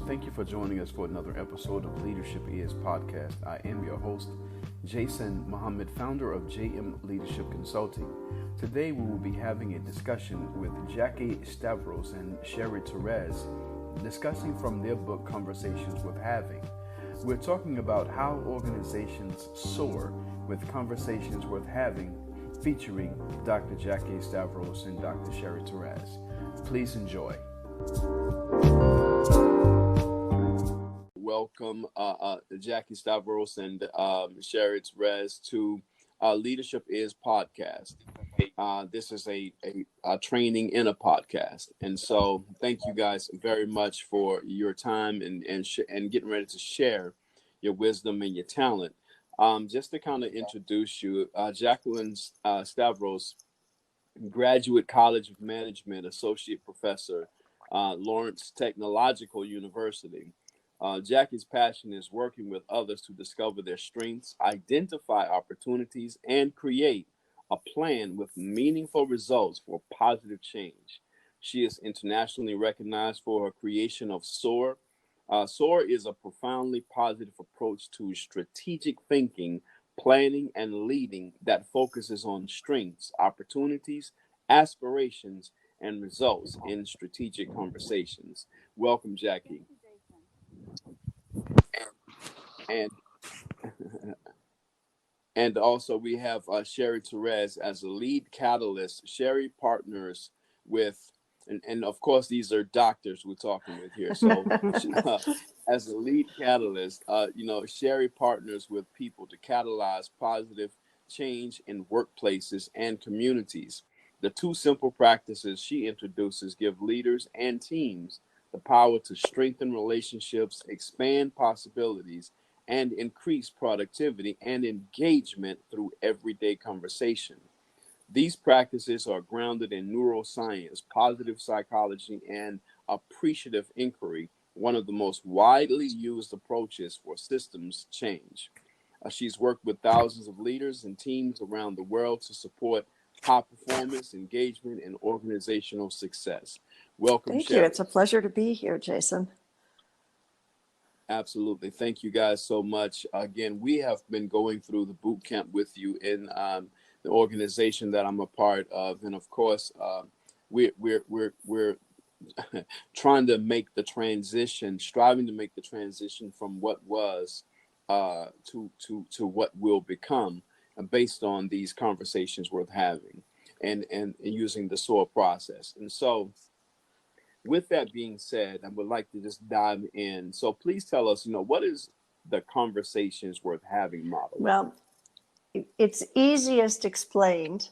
Thank you for joining us for another episode of Leadership Is Podcast. I am your host, Jason Muhammad, founder of JM Leadership Consulting. Today we will be having a discussion with Jackie Stavros and Cheri Torres, discussing from their book, Conversations Worth Having. We're talking about how organizations soar with Conversations Worth Having, featuring Dr. Jackie Stavros and Dr. Cheri Torres. Please enjoy. Welcome, Jackie Stavros and Cheri Torres to Leadership Is Podcast. This is a training in a podcast, and so thank you guys very much for your time and getting ready to share your wisdom and your talent. Just to kind of introduce you, Jacqueline Stavros, Graduate College of Management, Associate Professor, Lawrence Technological University. Jackie's passion is working with others to discover their strengths, identify opportunities, and create a plan with meaningful results for positive change. She is internationally recognized for her creation of SOAR. SOAR is a profoundly positive approach to strategic thinking, planning, and leading that focuses on strengths, opportunities, aspirations, and results in strategic conversations. Welcome, Jackie. And and also we have Cheri Torres as a lead catalyst. Cheri partners with, and of course these are doctors we're talking with here. So as a lead catalyst, Cheri partners with people to catalyze positive change in workplaces and communities. The two simple practices she introduces give leaders and teams the power to strengthen relationships, expand possibilities, and increase productivity and engagement through everyday conversation. These practices are grounded in neuroscience, positive psychology, and appreciative inquiry, one of the most widely used approaches for systems change. She's worked with thousands of leaders and teams around the world to support high performance, engagement, and organizational success. Welcome, Thank Cheri. you. It's a pleasure to be here, Jason. Absolutely. Thank you guys so much. Again, we have been going through the boot camp with you in the organization that I'm a part of. And of course, we're trying to make the transition, striving to make the transition from what was to what will become based on these conversations worth having and using the SOAR process. And so with that being said, I would like to just dive in. So please tell us, what is the Conversations Worth Having model? Well, it's easiest explained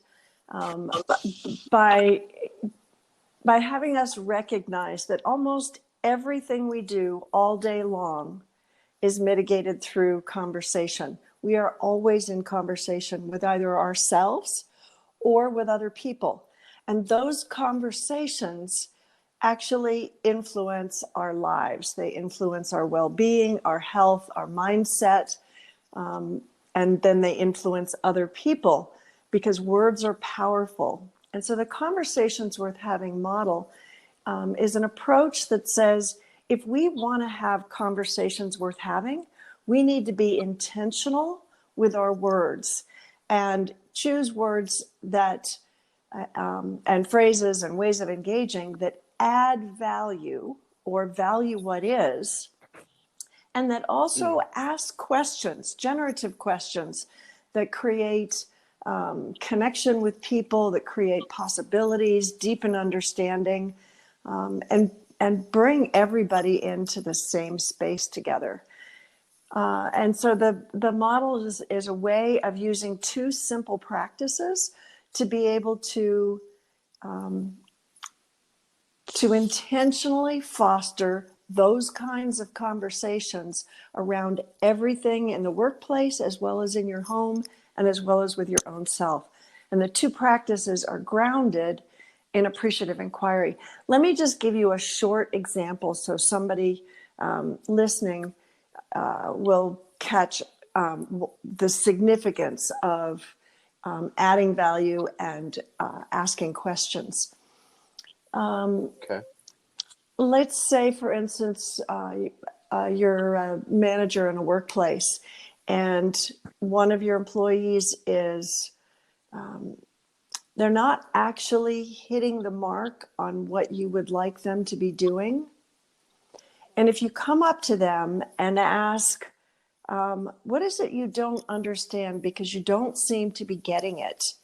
by having us recognize that almost everything we do all day long is mitigated through conversation. We are always in conversation with either ourselves or with other people. And those conversations actually influence our lives. They influence our well-being, our health, our mindset, and then they influence other people because words are powerful. And so the Conversations Worth Having model is an approach that says, if we want to have conversations worth having, we need to be intentional with our words and choose words that and phrases and ways of engaging that add value or value what is, and that also ask questions, generative questions that create connection with people, that create possibilities, deepen understanding, and bring everybody into the same space together. And so the model is a way of using two simple practices to be able to intentionally foster those kinds of conversations around everything in the workplace, as well as in your home, and as well as with your own self. And the two practices are grounded in appreciative inquiry. Let me just give you a short example so somebody listening will catch the significance of adding value and asking questions. Okay. let's say, for instance, you're a manager in a workplace, and one of your employees is they're not actually hitting the mark on what you would like them to be doing. And if you come up to them and ask, what is it you don't understand because you don't seem to be getting it?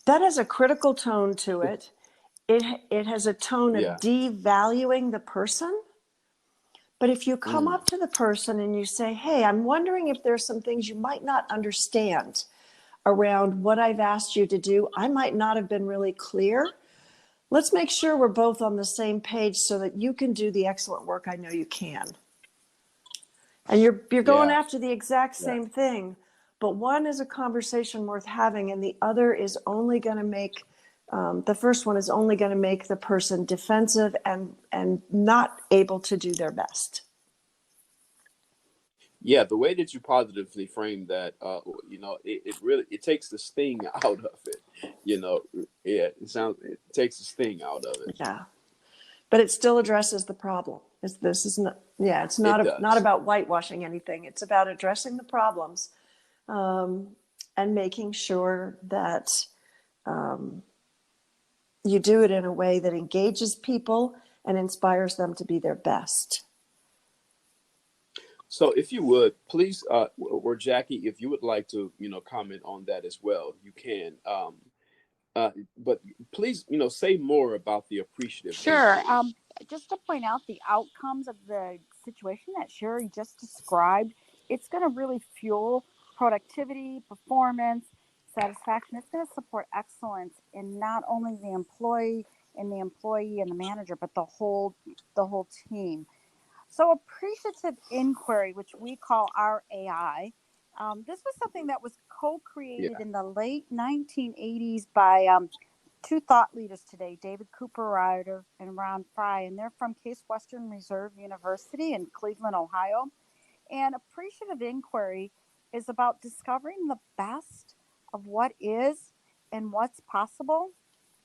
That has a critical tone to it. It has a tone of Yeah. devaluing the person. But if you come Mm. up to the person and you say, hey, I'm wondering if there's some things you might not understand around what I've asked you to do. I might not have been really clear. Let's make sure we're both on the same page so that you can do the excellent work I know you can. And you're going Yeah. after the exact Yeah. same thing, but one is a conversation worth having, and the other is only going to make the first one is only going to make the person defensive and not able to do their best. Yeah, the way that you positively frame that, it really it takes the sting out of it. Yeah, it takes the sting out of it. Yeah, but it still addresses the problem. This is not, yeah, it's It not does. about whitewashing anything. It's about addressing the problems and making sure that you do it in a way that engages people and inspires them to be their best. So, if you would please, or Jackie, if you would like to, comment on that as well, you can. But please, say more about the appreciative Sure. inquiry. Just to point out the outcomes of the situation that Cheri just described, it's going to really fuel productivity, performance, satisfaction. It's going to support excellence in not only the employee and the manager, but the whole team. So appreciative inquiry, which we call our AI, this was something that was co-created Yeah. in the late 1980s by two thought leaders today, David Cooper Ryder and Ron Fry, and they're from Case Western Reserve University in Cleveland, Ohio. And appreciative inquiry is about discovering the best of what is and what's possible.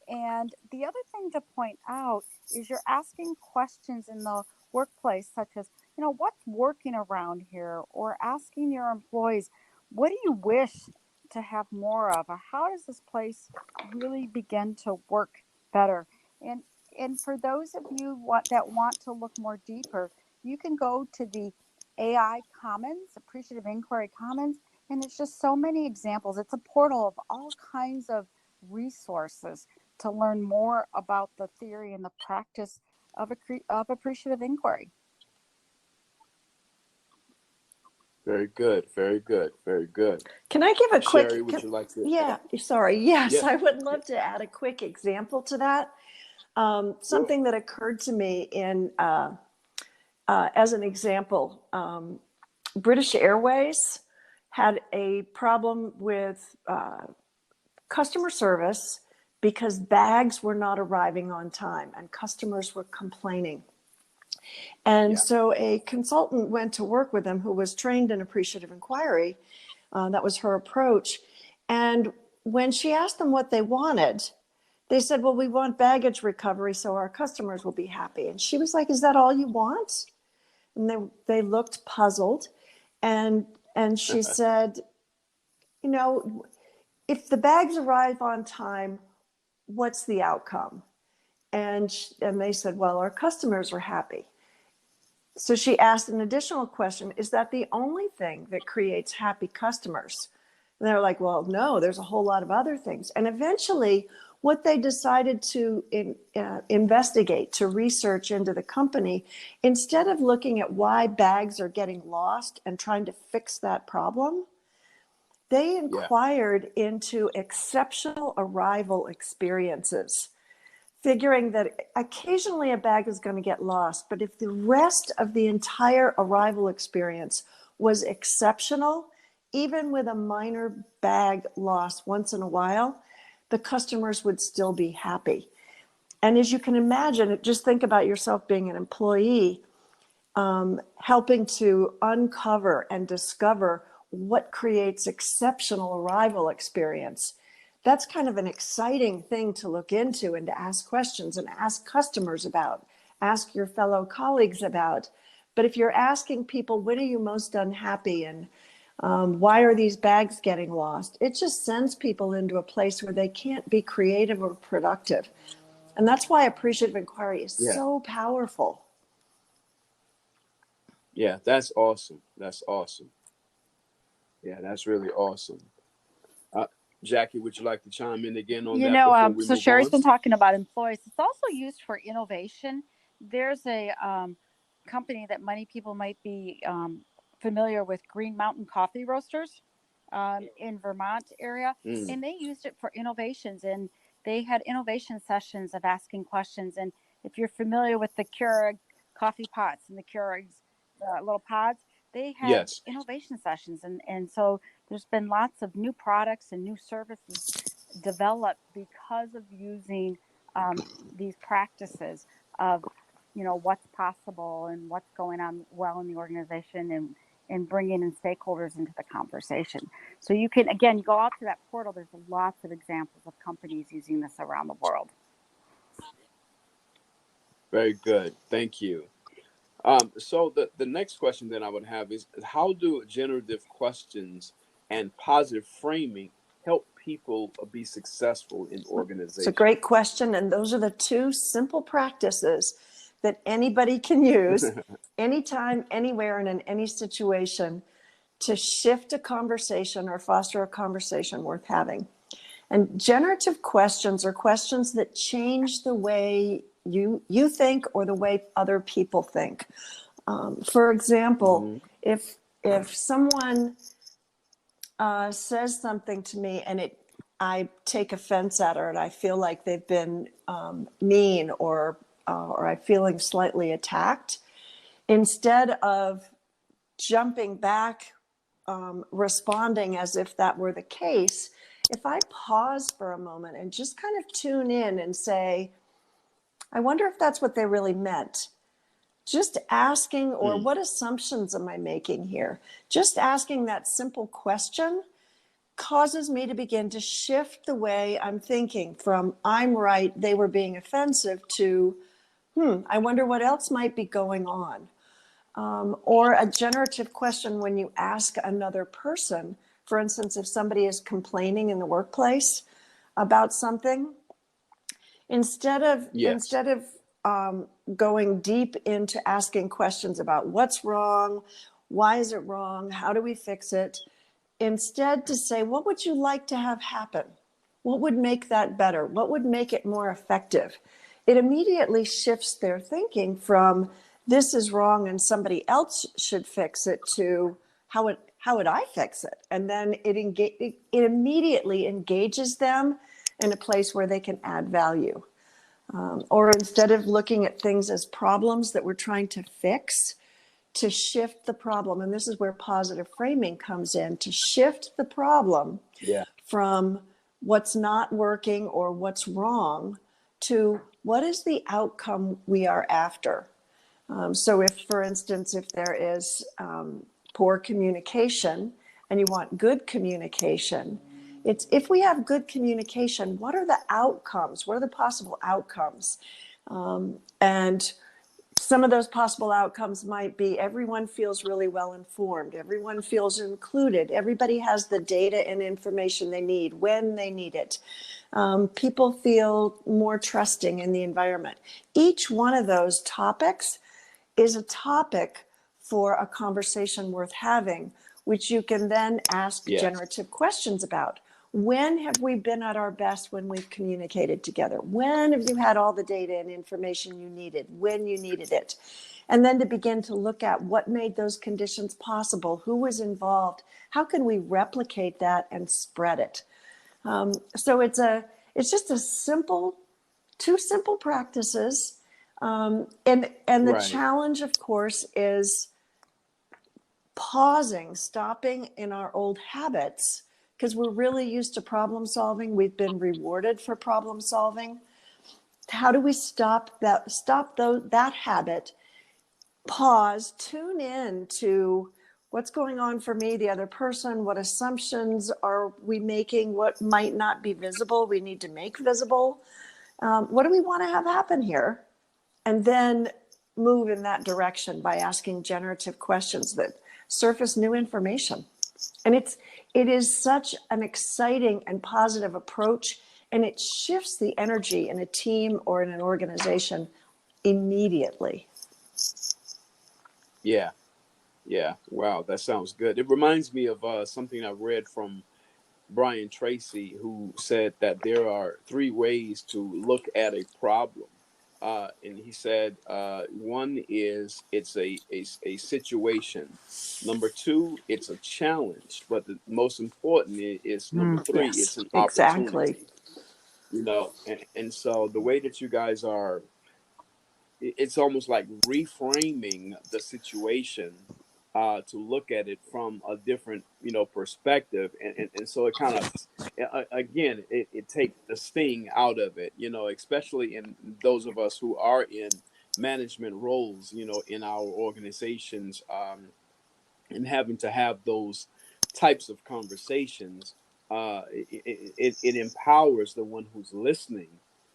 And the other thing to point out is you're asking questions in the workplace, such as, what's working around here? Or asking your employees, what do you wish to have more of? Or how does this place really begin to work better? And for those of you that want to look more deeper, you can go to the AI Commons, Appreciative Inquiry Commons, and it's just so many examples. It's a portal of all kinds of resources to learn more about the theory and the practice of appreciative inquiry. Very good. Very good. Very good. Can I give a Cheri, quick? would you like to? Yeah, sorry. Yes, Yeah. I would love to add a quick example to that. Sure. Something that occurred to me as an example, British Airways had a problem with customer service because bags were not arriving on time and customers were complaining. And Yeah. so a consultant went to work with them who was trained in appreciative inquiry. That was her approach. And when she asked them what they wanted, they said, well, we want baggage recovery so our customers will be happy. And she was like, is that all you want? And they looked puzzled. And she said, if the bags arrive on time, what's the outcome? And they said, well, our customers are happy. So she asked an additional question, is that the only thing that creates happy customers? And they're like, well, no, there's a whole lot of other things. And eventually, what they decided to investigate, to research into the company, instead of looking at why bags are getting lost and trying to fix that problem, they Yeah. inquired into exceptional arrival experiences, figuring that occasionally a bag is going to get lost, but if the rest of the entire arrival experience was exceptional, even with a minor bag loss once in a while, the customers would still be happy. And as you can imagine, just think about yourself being an employee, helping to uncover and discover what creates exceptional arrival experience. That's kind of an exciting thing to look into and to ask questions and ask customers about ask your fellow colleagues about. But if you're asking people, when are you most unhappy, and why are these bags getting lost? It just sends people into a place where they can't be creative or productive. And that's why appreciative inquiry is Yeah. so powerful. Yeah, that's awesome. That's awesome. Yeah, that's really awesome. Uh, Jackie, would you like to chime in again on that before we So move Cheri's on? been talking about employees. It's also used for innovation. There's a company that many people might be familiar with, Green Mountain Coffee Roasters, in Vermont area, Mm. and they used it for innovations. And they had innovation sessions of asking questions. And if you're familiar with the Keurig coffee pots and the Keurig's little pods, they had Yes. innovation sessions, and so there's been lots of new products and new services developed because of using these practices of, what's possible and what's going on well in the organization, and bringing in stakeholders into the conversation. So you can, again, you go out to that portal, there's lots of examples of companies using this around the world. Very good. Thank you. So the next question that I would have is, how do generative questions and positive framing help people be successful in It's a organizations? great question. And those are the two simple practices that anybody can use anytime, anywhere, and in any situation to shift a conversation or foster a conversation worth having. And generative questions are questions that change the way you think or the way other people think. For example, if someone says something to me and I take offense at her and I feel like they've been mean or I'm feeling slightly attacked, instead of jumping back, responding as if that were the case, if I pause for a moment and just kind of tune in and say, I wonder if that's what they really meant. Just asking, or what assumptions am I making here? Just asking that simple question causes me to begin to shift the way I'm thinking from I'm right, they were being offensive, to, I wonder what else might be going on. Or a generative question when you ask another person, for instance, if somebody is complaining in the workplace about something, instead of going deep into asking questions about what's wrong, why is it wrong, how do we fix it, instead to say, what would you like to have happen? What would make that better? What would make it more effective? It immediately shifts their thinking from this is wrong and somebody else should fix it to how would I fix it? And then it immediately engages them in a place where they can add value. Or instead of looking at things as problems that we're trying to fix, to shift the problem. And this is where positive framing comes in, to shift the problem from what's not working or what's wrong to what is the outcome we are after. So if, for instance, if there is poor communication and you want good communication, it's if we have good communication, what are the outcomes? What are the possible outcomes? And some of those possible outcomes might be everyone feels really well informed. Everyone feels included. Everybody has the data and information they need when they need it. People feel more trusting in the environment. Each one of those topics is a topic for a conversation worth having, which you can then ask generative questions about. When have we been at our best when we've communicated together? When have you had all the data and information you needed, when you needed it? And then to begin to look at what made those conditions possible, who was involved, how can we replicate that and spread it? So it's just two simple practices. And the challenge, of course, is pausing, stopping in our old habits, because we're really used to problem solving. We've been rewarded for problem solving. How do we stop that habit, pause, tune in to what's going on for me, the other person, what assumptions are we making, what might not be visible, we need to make visible. What do we want to have happen here? and then move in that direction by asking generative questions that surface new information. And it is such an exciting and positive approach, and it shifts the energy in a team or in an organization immediately. Yeah. Yeah. Wow. That sounds good. It reminds me of something I read from Brian Tracy, who said that there are three ways to look at a problem. And he said one is it's a situation. Number two, it's a challenge. But the most important is number three, it's Yes, an exactly. opportunity. And so the way that you guys are, it's almost like reframing the situation to look at it from a different perspective, and so it kind of again it takes the sting out of it, especially in those of us who are in management roles, in our organizations, and having to have those types of conversations. It empowers the one who's listening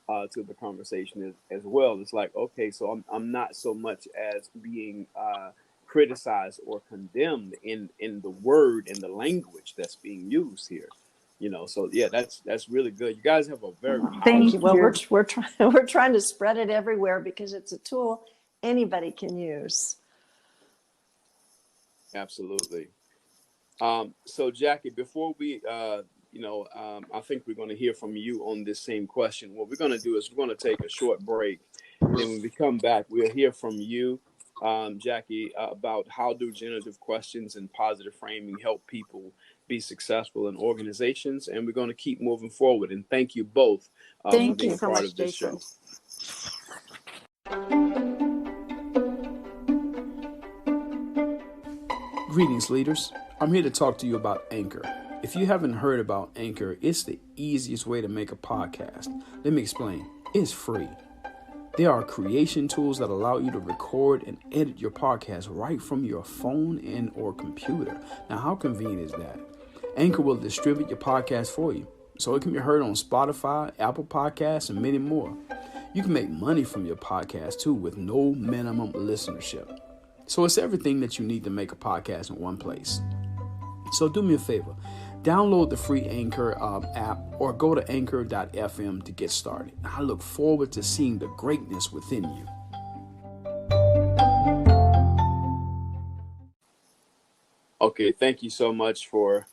to the conversation as well. It's like, okay, so I'm not so much as being criticized or condemned in the word and the language that's being used here. So yeah, that's really good. You guys have a very Thank you. powerful. Well, we're trying to spread it everywhere because it's a tool anybody can use. Absolutely. So Jackie, before we, I think we're going to hear from you on this same question. What we're going to do is we're going to take a short break. Then when we come back, we'll hear from you, Jackie, about how do generative questions and positive framing help people be successful in organizations. And we're going to keep moving forward. And thank you both for Thank you being so part much, of this Jason. show. Greetings, leaders. I'm here to talk to you about Anchor. If you haven't heard about Anchor, it's the easiest way to make a podcast. Let me explain. It's free. There are creation tools that allow you to record and edit your podcast right from your phone and or computer. Now, how convenient is that? Anchor will distribute your podcast for you, so it can be heard on Spotify, Apple Podcasts, and many more. You can make money from your podcast, too, with no minimum listenership. So it's everything that you need to make a podcast in one place. So do me a favor. Download the free Anchor app or go to anchor.fm to get started. I look forward to seeing the greatness within you. Okay, thank you so much for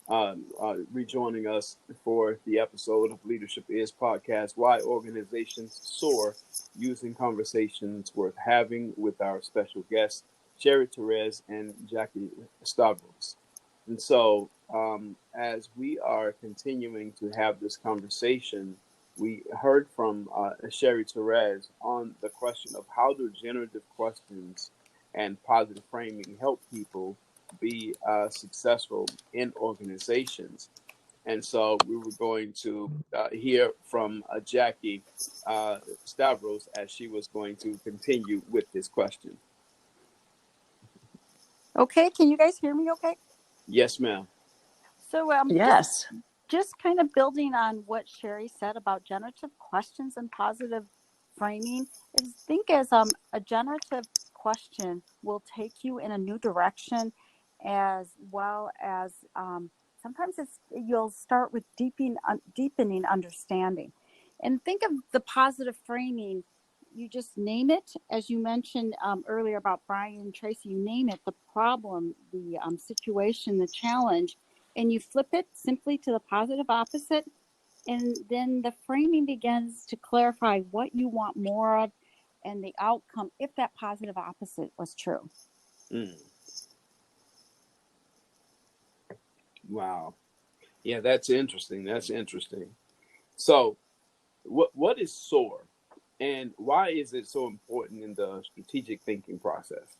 rejoining us for the episode of Leadership Is Podcast, Why Organizations Soar, using conversations worth having with our special guests, Cheri, Torres, and Jackie Stavros. And so as we are continuing to have this conversation, we heard from Cheri Torres on the question of how do generative questions and positive framing help people be successful in organizations. And so we were going to hear from Jackie Stavros as she was going to continue with this question. Okay, can you guys hear me okay? Yes, ma'am. So Yes. just kind of building on what Cheri said about generative questions and positive framing, is think as a generative question will take you in a new direction, as well as sometimes you'll start with deepening understanding. And think of the positive framing. You just name it, as you mentioned earlier about Brian Tracy, you name it, the problem, the situation, the challenge, and you flip it simply to the positive opposite. And then the framing begins to clarify what you want more of and the outcome if that positive opposite was true. Mm. Wow. Yeah, that's interesting. That's interesting. So what is SOAR? And why is it so important in the strategic thinking process?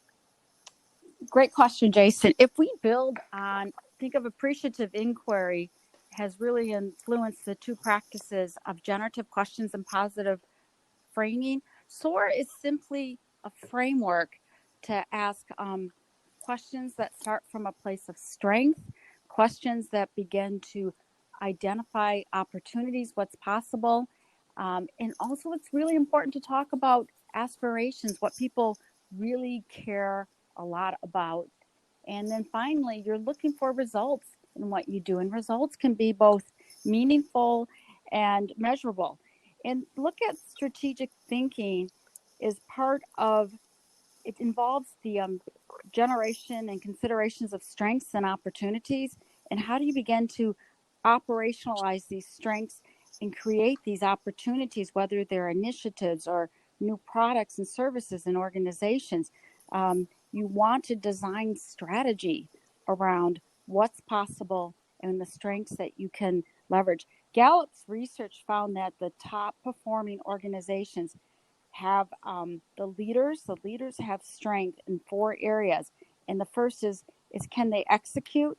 Great question, Jason. If we build on, think of appreciative inquiry has really influenced the two practices of generative questions and positive framing. SOAR is simply a framework to ask questions that start from a place of strength, questions that begin to identify opportunities, what's possible. And also it's really important to talk about aspirations, what people really care a lot about. And then finally, you're looking for results in what you do. And results can be both meaningful and measurable. And look at strategic thinking is part of it, involves the generation and considerations of strengths and opportunities. And how do you begin to operationalize these strengths and create these opportunities, whether they're initiatives or new products and services and organizations? You want to design strategy around what's possible and the strengths that you can leverage. Gallup's research found that the top performing organizations have the leaders have strength in 4 areas. And the first is can they execute,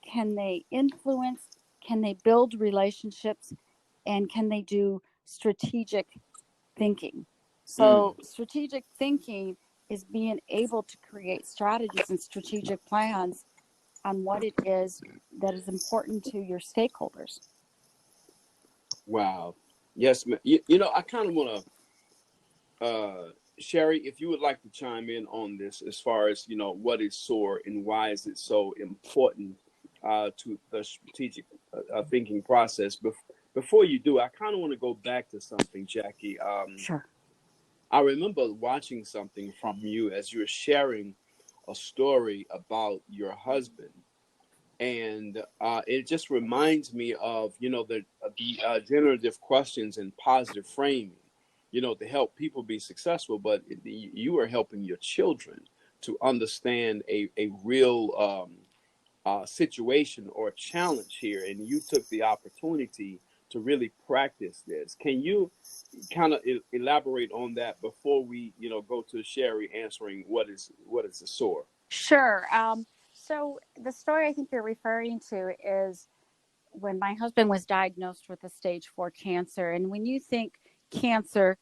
can they influence, can they build relationships, and can they do strategic thinking? So strategic thinking is being able to create strategies and strategic plans on what it is that is important to your stakeholders. Wow. Yes, ma'am. You know, I kind of want to, Cheri, if you would like to chime in on this, as far as, you know, what is SOAR and why is it so important to the strategic thinking process. Before you do, I kind of want to go back to something, Jackie. Sure. I remember watching something from you as you were sharing a story about your husband. And it just reminds me of, you know, the generative questions and positive framing, you know, to help people be successful. But you are helping your children to understand a real situation or challenge here. And you took the opportunity to really practice this. Can you kind of elaborate on that before we, you know, go to Cheri answering what is the SOAR? Sure. So the story I think you're referring to is when my husband was diagnosed with a stage 4 cancer. And when you think cancer,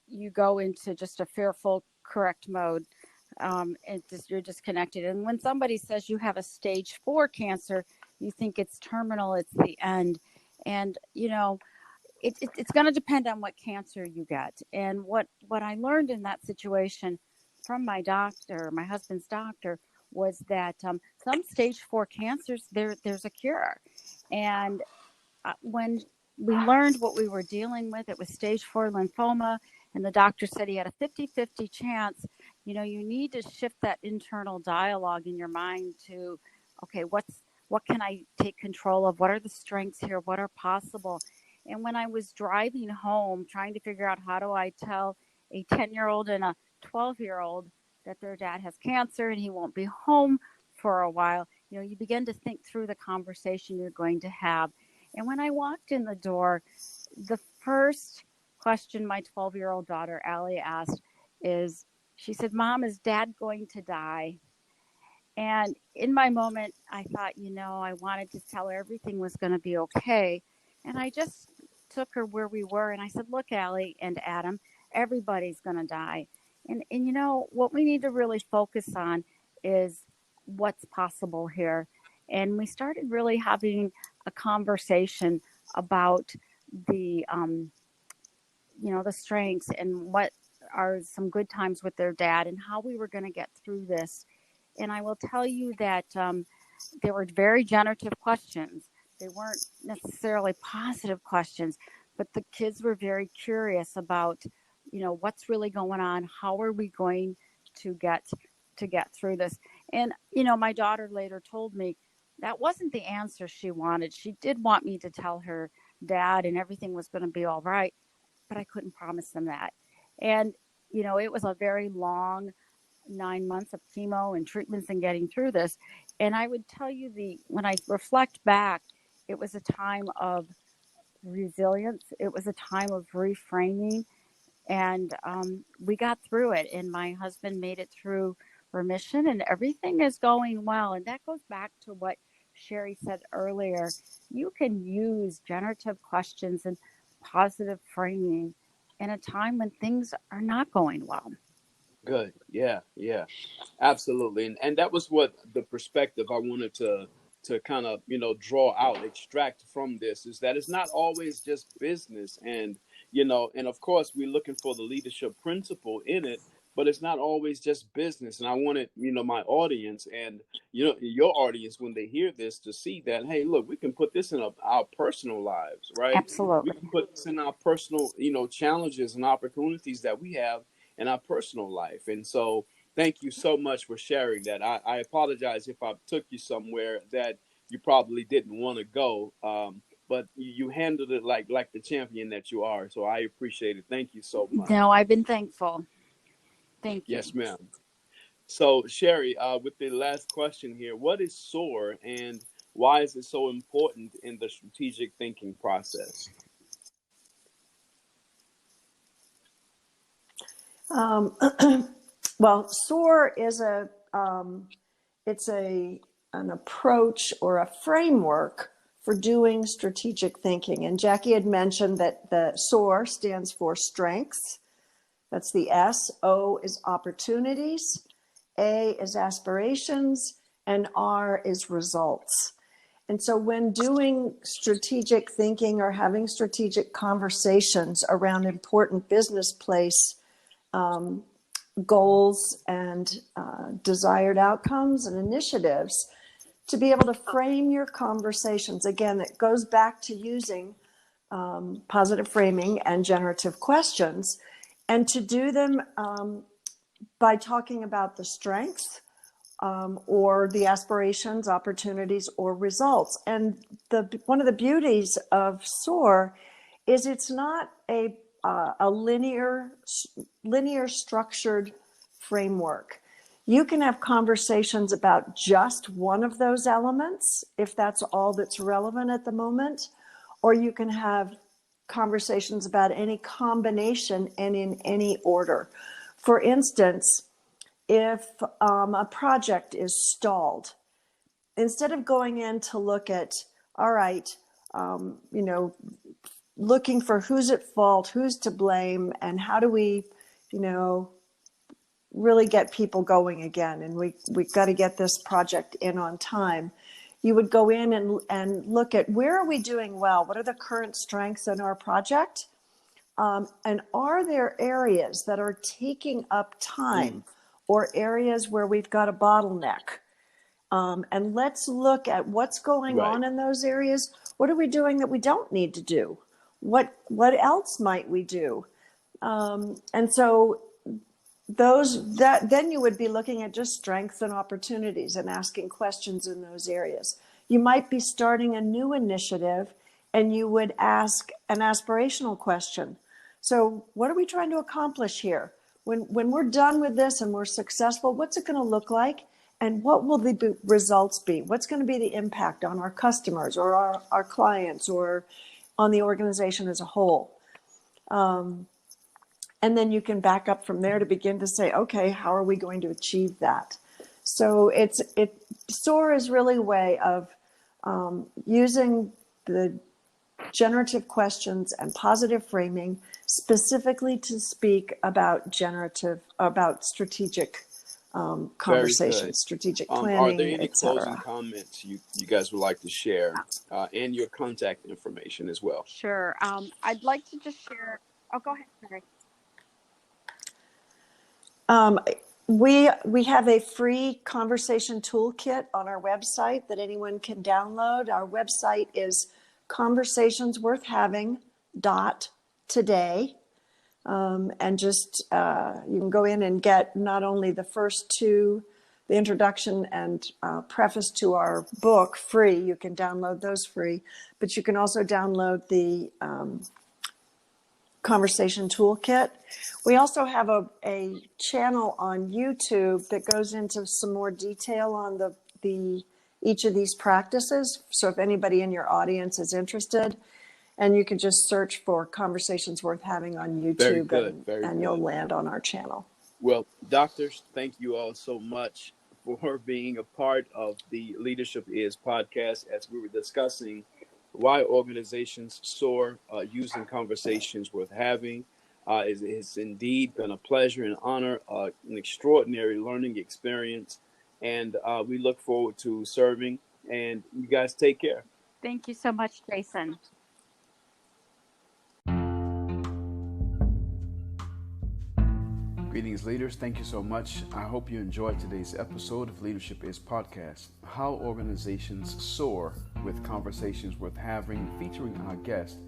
you go into just a fearful correct mode. You're disconnected. And when somebody says you have a stage 4 cancer, you think it's terminal, it's the end. And, you know, it's going to depend on what cancer you get. And what I learned in that situation from my doctor, my husband's doctor, was that some stage 4 cancers, there's a cure. And when we learned what we were dealing with, it was stage 4 lymphoma, and the doctor said he had a 50-50 chance. You know, you need to shift that internal dialogue in your mind to, okay, what can I take control of? What are the strengths here? What are possible? And when I was driving home, trying to figure out how do I tell a 10-year-old and a 12-year-old that their dad has cancer and he won't be home for a while, you know, you begin to think through the conversation you're going to have. And when I walked in the door, the first question my 12-year-old daughter, Allie, asked is, she said, "Mom, is Dad going to die?" And in my moment, I thought, you know, I wanted to tell her everything was going to be okay. And I just took her where we were. And I said, "Look, Allie and Adam, everybody's going to die. And, you know, what we need to really focus on is what's possible here." And we started really having a conversation about the, you know, the strengths and what are some good times with their dad and how we were going to get through this. And I will tell you that they were very generative questions. They weren't necessarily positive questions, but the kids were very curious about, you know, what's really going on? How are we going to get through this? And, you know, my daughter later told me that wasn't the answer she wanted. She did want me to tell her dad and everything was going to be all right, but I couldn't promise them that. And, you know, it was a very long 9 months of chemo and treatments and getting through this. And I would tell you, when I reflect back, it was a time of resilience. It was a time of reframing, and we got through it. And my husband made it through remission, and everything is going well. And that goes back to what Cheri said earlier. You can use generative questions and positive framing in a time when things are not going well. Good. Yeah, absolutely. And that was what the perspective I wanted to to kind of, draw out, extract from this is that it's not always just business. And, and of course, we're looking for the leadership principle in it, but it's not always just business. And I wanted, my audience and, your audience, when they hear this, to see that, hey, look, we can put this in our personal lives, right? We Absolutely. can put this in our personal, challenges and opportunities that we have in our personal life. And so thank you so much for sharing that. I apologize if I took you somewhere that you probably didn't want to go. But you handled it like the champion that you are. So I appreciate it. Thank you so much. No, I've been thankful. Thank you. Yes, ma'am. So, Cheri, with the last question here, what is SOAR and why is it so important in the strategic thinking process? Well, SOAR is an approach or a framework for doing strategic thinking. And Jackie had mentioned that the SOAR stands for strengths. That's the S. O is opportunities. A is aspirations. And R is results. And so when doing strategic thinking or having strategic conversations around important business place goals and desired outcomes and initiatives, to be able to frame your conversations, again, it goes back to using positive framing and generative questions, and to do them by talking about the strengths or the aspirations, opportunities, or results. And one of the beauties of SOAR is it's not a linear structured framework. You can have conversations about just one of those elements, if that's all that's relevant at the moment, or you can have conversations about any combination and in any order. For instance, if a project is stalled, instead of going in to look at, all right, looking for who's at fault, who's to blame, and how do we, really get people going again, and we've got to get this project in on time. You would go in and look at, where are we doing well? What are the current strengths in our project? And are there areas that are taking up time or areas where we've got a bottleneck? And let's look at what's going on in those areas. What are we doing that we don't need to do? What else might we do? And so then you would be looking at just strengths and opportunities and asking questions in those areas. You might be starting a new initiative and you would ask an aspirational question. So what are we trying to accomplish here? When we're done with this and we're successful, what's it going to look like? And what will the results be? What's going to be the impact on our customers or our clients or on the organization as a whole? And then you can back up from there to begin to say, okay, how are we going to achieve that? So SOAR is really a way of using the generative questions and positive framing specifically to speak about strategic conversations, strategic planning, are there any etc. closing comments you guys would like to share, and your contact information as well? Sure. I'd like to just share. Oh, go ahead, Cheri. We have a free conversation toolkit on our website that anyone can download. Our website is conversationsworthhaving.today. And just you can go in and get not only the first two, the introduction and preface to our book free. You can download those free, but you can also download the conversation toolkit. We also have a channel on YouTube that goes into some more detail on each of these practices. So if anybody in your audience is interested, and you can just search for Conversations Worth Having on YouTube, and you'll land on our channel. Well, doctors, thank you all so much for being a part of the Leadership Is podcast as we were discussing why organizations soar using Conversations Worth Having. It's indeed been a pleasure and honor, an extraordinary learning experience, and we look forward to serving And you guys take care. Thank you so much, Jason. Greetings, leaders. Thank you so much. I hope you enjoyed today's episode of Leadership is Podcast, How Organizations Soar, with conversations worth having, featuring our guest,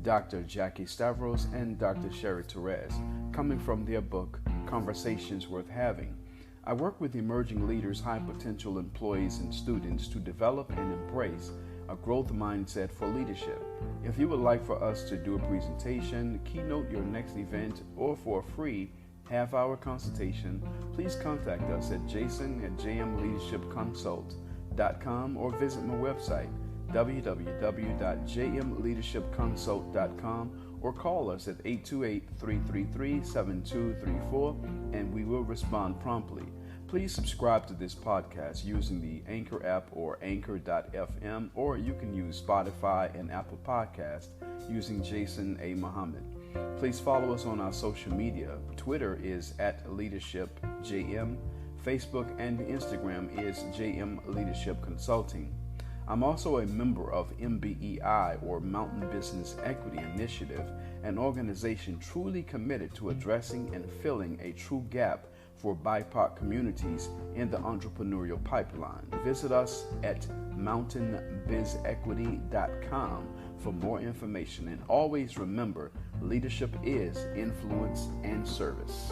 Dr. Jackie Stavros and Dr. Cheri Torres, coming from their book, Conversations Worth Having. I work with emerging leaders, high potential employees, and students to develop and embrace a growth mindset for leadership. If you would like for us to do a presentation, keynote your next event, or for a free half-hour consultation, please contact us at jason@jmleadershipconsult.com or visit my website, www.jmleadershipconsult.com, or call us at 828-333-7234, and we will respond promptly. Please subscribe to this podcast using the Anchor app or anchor.fm, or you can use Spotify and Apple Podcast using Jason A. Muhammad. Please follow us on our social media. Twitter is @LeadershipJM. Facebook and Instagram is JM Leadership Consulting. I'm also a member of MBEI, or Mountain Business Equity Initiative, an organization truly committed to addressing and filling a true gap for BIPOC communities in the entrepreneurial pipeline. Visit us at mountainbizequity.com for more information, and always remember, leadership is influence and service.